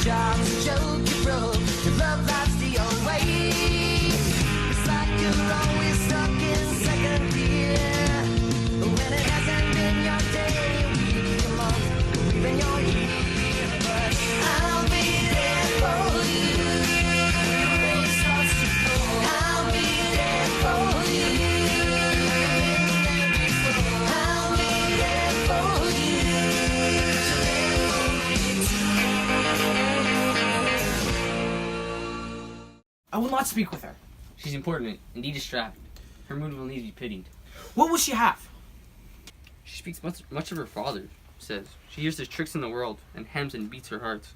charms, a joke you broke. Your love life's the old way. It's like you're always stuck in second gear. When it hasn't been your day, your week, your month, or even your year. But I'll be there for you. Your face starts to fall. I'll be there for you. I'll be there for you. I will not speak with her. She's important, indeed distracted. Her mood will need to be pitied. What will she have? She speaks much of her father, says. She hears his tricks in the world, and hems and beats her heart.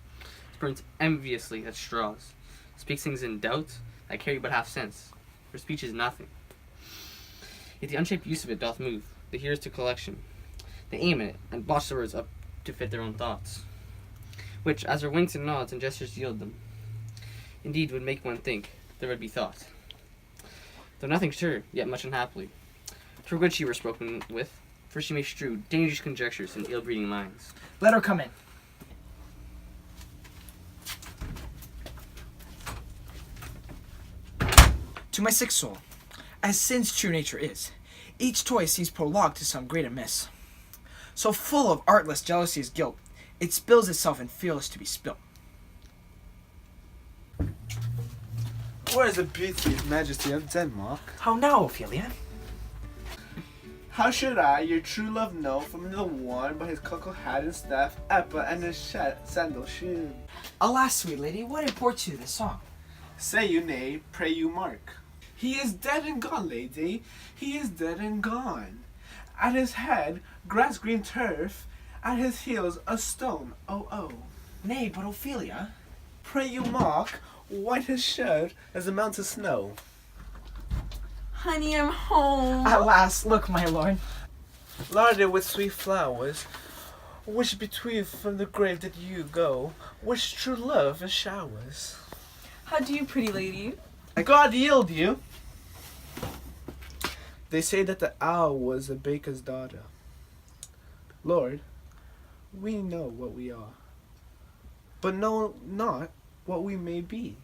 Spurns enviously at straws. Speaks things in doubt that carry but half sense. Her speech is nothing. Yet the unshaped use of it doth move the hearers to collection. They aim at it, and botch the words up to fit their own thoughts, which, as her winks and nods and gestures yield them, indeed would make one think there would be thought. Though nothing sure, yet much unhappily. For good she were spoken with, for she may strew dangerous conjectures in ill-breeding minds. Let her come in. To my sick soul, as sin's true nature is, each toy seems prologue to some great amiss. So full of artless jealousy's guilt, it spills itself and feels to be spilt. Where is the beauty and majesty of Denmark? How now, Ophelia? How should I, your true love, know from the one by his cockle hat and staff, appa, and his sandal shoe? Alas, sweet lady, what imports you this song? Say you nay, pray you mark. He is dead and gone, lady, he is dead and gone. At his head, grass green turf, at his heels, a stone, oh oh. Nay, but Ophelia. Pray you mark, white his shirt as a mountain snow. Honey, I'm home. Alas, look, my lord. Larded with sweet flowers, which between from the grave did you go, which true love showers. How do you, pretty lady? God yield you. They say that the owl was a baker's daughter. Lord, we know what we are, but know not what we may be.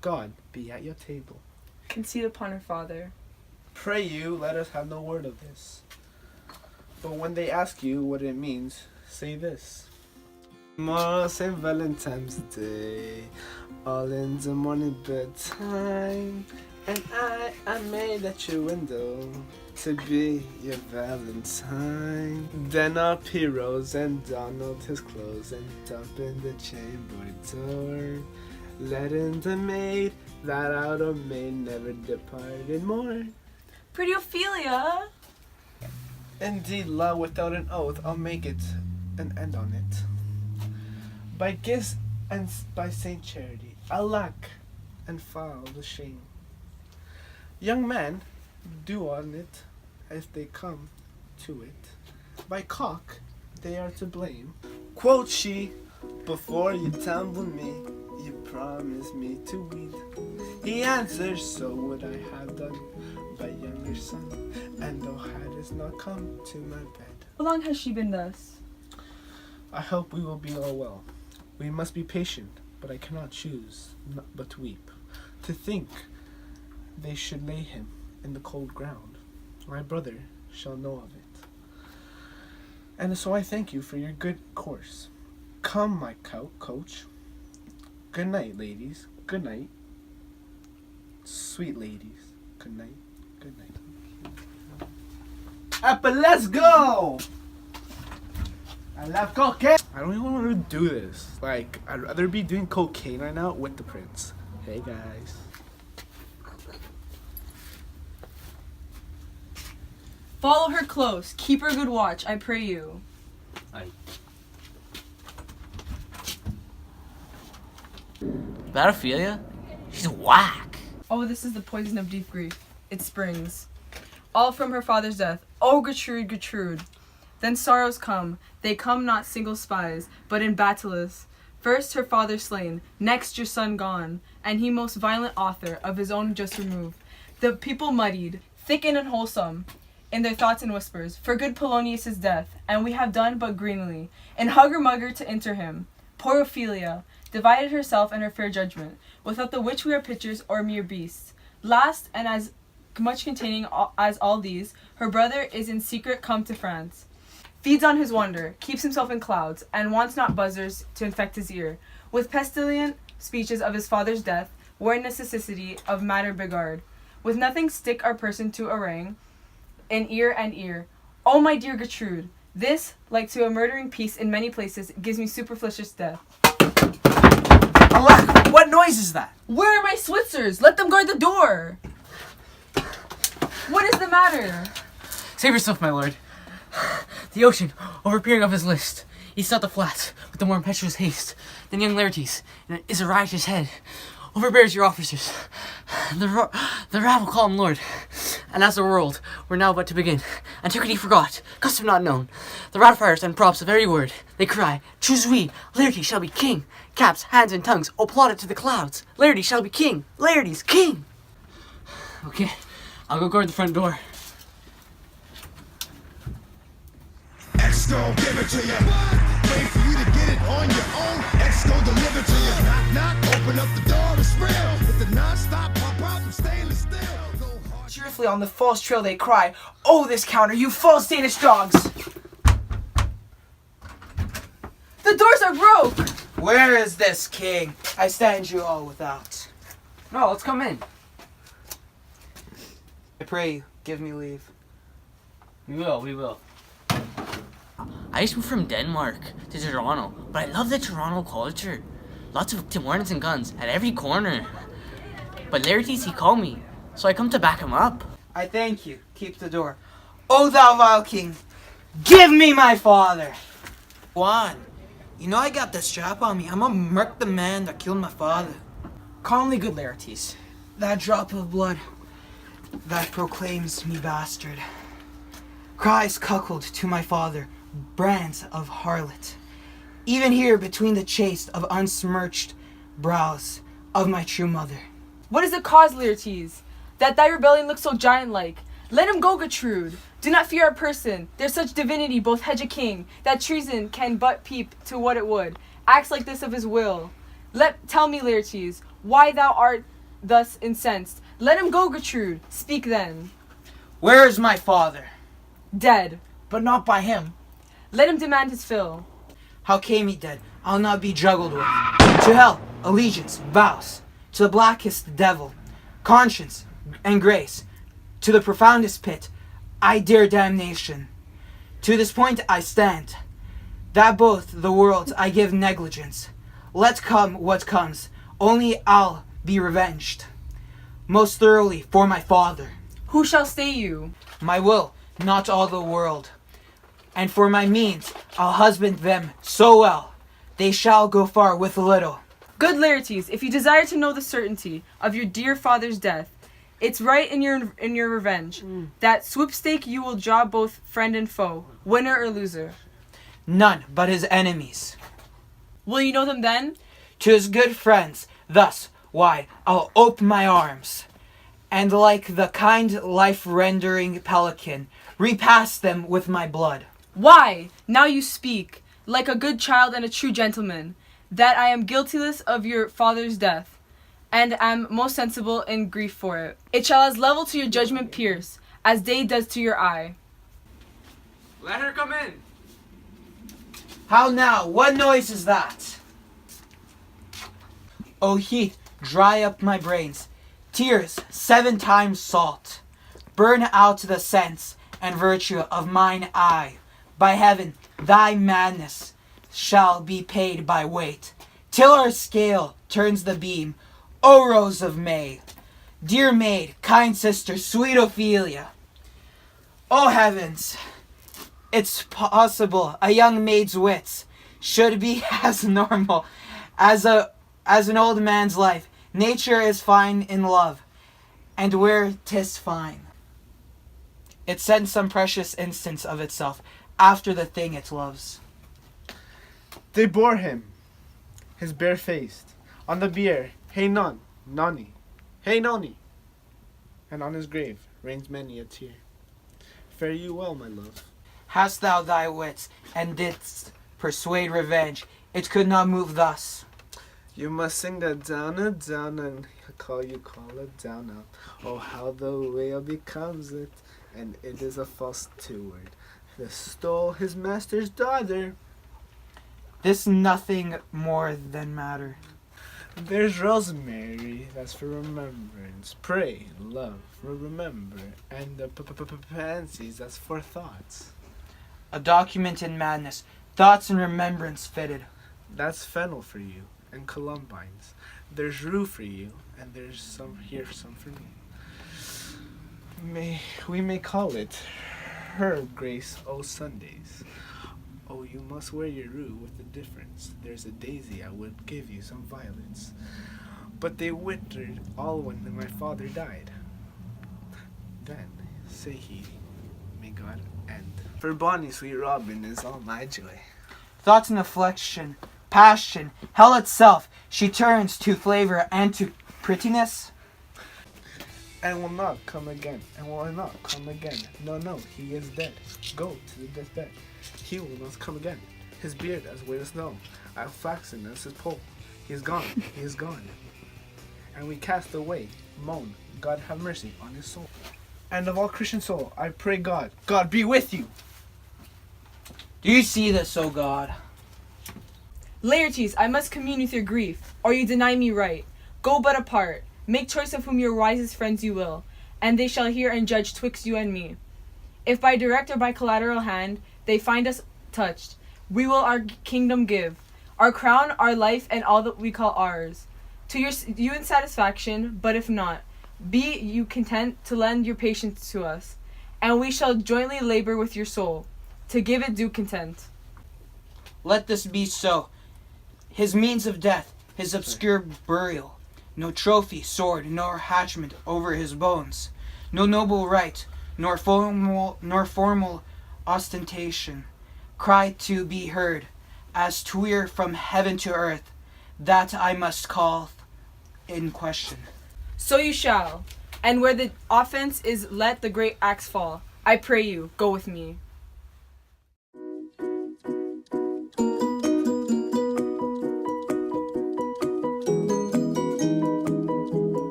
God be at your table. Conceit upon her father. Pray you, let us have no word of this. But when they ask you what it means, say this. Tomorrow St. Valentine's Day, all in the morning bedtime, and I'm made at your window to be your Valentine. Then up he rose and donned his clothes and up in the chamber door, letting the maid that out of maid never departed more. Pretty Ophelia. Indeed, love without an oath, I'll make it an end on it. By gifts and by Saint Charity, alack and foul the shame. Young men do on it if they come to it. By cock they are to blame. Quoth she, before you tumble me, you promised me to weed. He answered, so would I have done by younger son, and thou hadst not come to my bed. How long has she been thus? I hope we will be all well. We must be patient, but I cannot choose but to weep. To think they should lay him in the cold ground. My brother shall know of it. And so I thank you for your good course. Come, my coach. Good night, ladies. Good night. Sweet ladies. Good night. Good night. But let's go! I love cocaine! I don't even want to do this. Like, I'd rather be doing cocaine right now with the prince. Hey, guys. Follow her close. Keep her good watch, I pray you. That Ophelia? She's whack. Oh, this is the poison of deep grief. It springs. All from her father's death. Oh, Gertrude, Gertrude. Then sorrows come. They come not single spies, but in battles. First her father slain, next your son gone, and he most violent author of his own just remove. The people muddied, thick and unwholesome, in their thoughts and whispers, for good Polonius' death, and we have done but greenly, in hugger-mugger to enter him. Poor Ophelia divided herself and her fair judgment. Without the which we are pitchers or mere beasts. Last, and as much containing as all these, her brother is in secret come to France. Feeds on his wonder, keeps himself in clouds, and wants not buzzers to infect his ear. With pestilent speeches of his father's death, where necessity of matter begard. With nothing stick our person to arraign, in ear and ear. Oh, my dear Gertrude, this, like to a murdering piece in many places, gives me superfluous death. Alack, what noise is that? Where are my Switzers? Let them guard the door. What is the matter? Save yourself, my lord. The ocean, overpeering of his list, east out the flats with the more impetuous haste than young Laertes is arrived at his head. Overbears your officers. The rabble call him lord. And as the world were now but to begin, antiquity forgot, custom not known, the ratifiers and props of every word, they cry, choose we, Laertes shall be king. Caps, hands, and tongues, oh applaud it to the clouds. Laertes shall be king. Laertes, king. Okay, I'll go guard the front door. X gon' give it to you. Wait for you to get it on your own. X gon' deliver to you. Knock, knock, open up the door, it's real. With the non-stop pop out and stainless steel. Go hard. Cheerfully on the false trail they cry, "Oh, this counter, you false Danish dogs!" The doors are broke! Where is this king? I stand you all without. No, let's come in. I pray you, give me leave. We will. I just moved from Denmark to Toronto, but I love the Toronto culture. Lots of Tim Hortons and guns at every corner. But Laertes, he called me, so I come to back him up. I thank you. Keep the door. O thou vile king, give me my father! Juan, you know I got the strap on me. I'm gonna murk the man that killed my father. Calmly, good Laertes. That drop of blood that proclaims me bastard. Cries cuckold to my father, brands of harlot. Even here between the chaste of unsmirched brows of my true mother. What is the cause, Laertes, that thy rebellion looks so giant-like? Let him go, Gertrude. Do not fear our person. There's such divinity, both hedge a king, that treason can but peep to what it would. Acts like this of his will. Tell me, Laertes, why thou art thus incensed. Let him go, Gertrude. Speak then. Where is my father? Dead. But not by him. Let him demand his fill. How came he dead? I'll not be juggled with. To hell, allegiance, vows. To the blackest devil, conscience and grace. To the profoundest pit, I dare damnation. To this point I stand, that both the worlds I give negligence. Let come what comes, only I'll be revenged. Most thoroughly for my father. Who shall stay you? My will, not all the world. And for my means, I'll husband them so well, they shall go far with little. Good Laertes, if you desire to know the certainty of your dear father's death, it's right in your revenge. That sweepstake you will draw both friend and foe, winner or loser. None but his enemies. Will you know them then? To his good friends, thus, why, I'll ope my arms, and like the kind life-rendering pelican, repass them with my blood. Why, now you speak, like a good child and a true gentleman, that I am guiltless of your father's death, and am most sensible in grief for it. It shall as level to your judgment pierce, as day does to your eye. Let her come in. How now? What noise is that? O heat, dry up my brains. Tears 7 times salt. Burn out the sense and virtue of mine eye. By heaven, thy madness shall be paid by weight, till our scale turns the beam. O Rose of May, dear maid, kind sister, sweet Ophelia. O heavens, it's possible a young maid's wits should be as normal as an old man's life. Nature is fine in love, and where 'tis fine, it sends some precious instance of itself after the thing it loves. They bore him, his bare-faced, on the bier, hey non, nonny, hey nonny, and on his grave rains many a tear. Fare you well, my love. Hast thou thy wits, and didst persuade revenge it could not move thus. You must sing the downer, down, and call it down now. Oh, how the whale becomes it, and it is a false steward. That stole his master's daughter. This nothing more than matter. There's rosemary, that's for remembrance. Pray, love, remember. And the pansies, that's for thoughts. A document in madness, thoughts and remembrance fitted. That's fennel for you, and columbines. There's rue for you, and there's some for me. We may call it her grace, O Sundays. Oh, you must wear your rue with a difference. There's a daisy, I would give you some violets. But they withered all when my father died. Then, say he, may God end. For bonny sweet Robin is all my joy. Thoughts and affliction, passion, hell itself, she turns to flavor and to prettiness. And will not come again, and will not come again. No, he is dead. Go to the deathbed. He will not come again. His beard as white as snow, as flaxen as his pole. He is gone, he is gone. And we cast away, moan, God have mercy on his soul. And of all Christian soul, I pray God, God be with you. Do you see this, O God? Laertes, I must commune with your grief, or you deny me right. Go but apart. Make choice of whom your wisest friends you will, and they shall hear and judge twixt you and me. If by direct or by collateral hand they find us touched, we will our kingdom give, our crown, our life, and all that we call ours. To you in satisfaction, but if not, be you content to lend your patience to us, and we shall jointly labor with your soul, to give it due content. Let this be so. His means of death, his obscure burial, no trophy, sword, nor hatchment over his bones, no noble right, nor formal ostentation, cry to be heard, as 'twere from heaven to earth, that I must call in question. So you shall, and where the offense is, let the great axe fall. I pray you, go with me.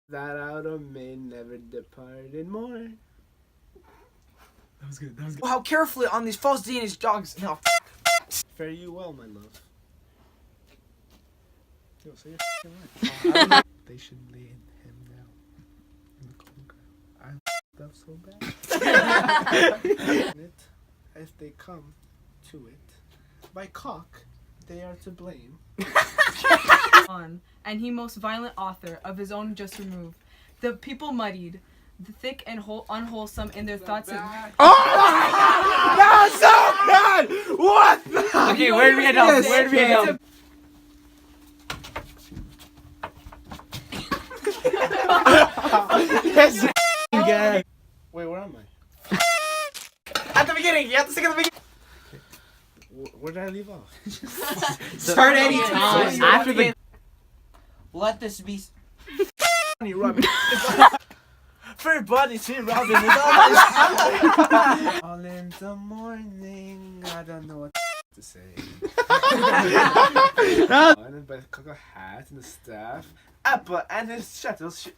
That out of me never departed more. That was good. How carefully on these false Danish dogs. No. Fare you well, my love. Yo, say your right. They should lay him down in the cold ground. I up so bad. If they come to it, by cock, they are to blame. On, and he most violent author of his own just remove. The people muddied, the thick and unwholesome in their thoughts. That's so bad! What the? Okay, where did we end up? Where did we end up? Yes, again. Wait, where am I? At the beginning, you have to sing at the beginning. Where did I leave off? Start any time. So after the Let this be. Funny Robin. For body sweet Robin is all all in the morning. I don't know what to say. And by the cocoa hat and the staff, Apple and his shuttles.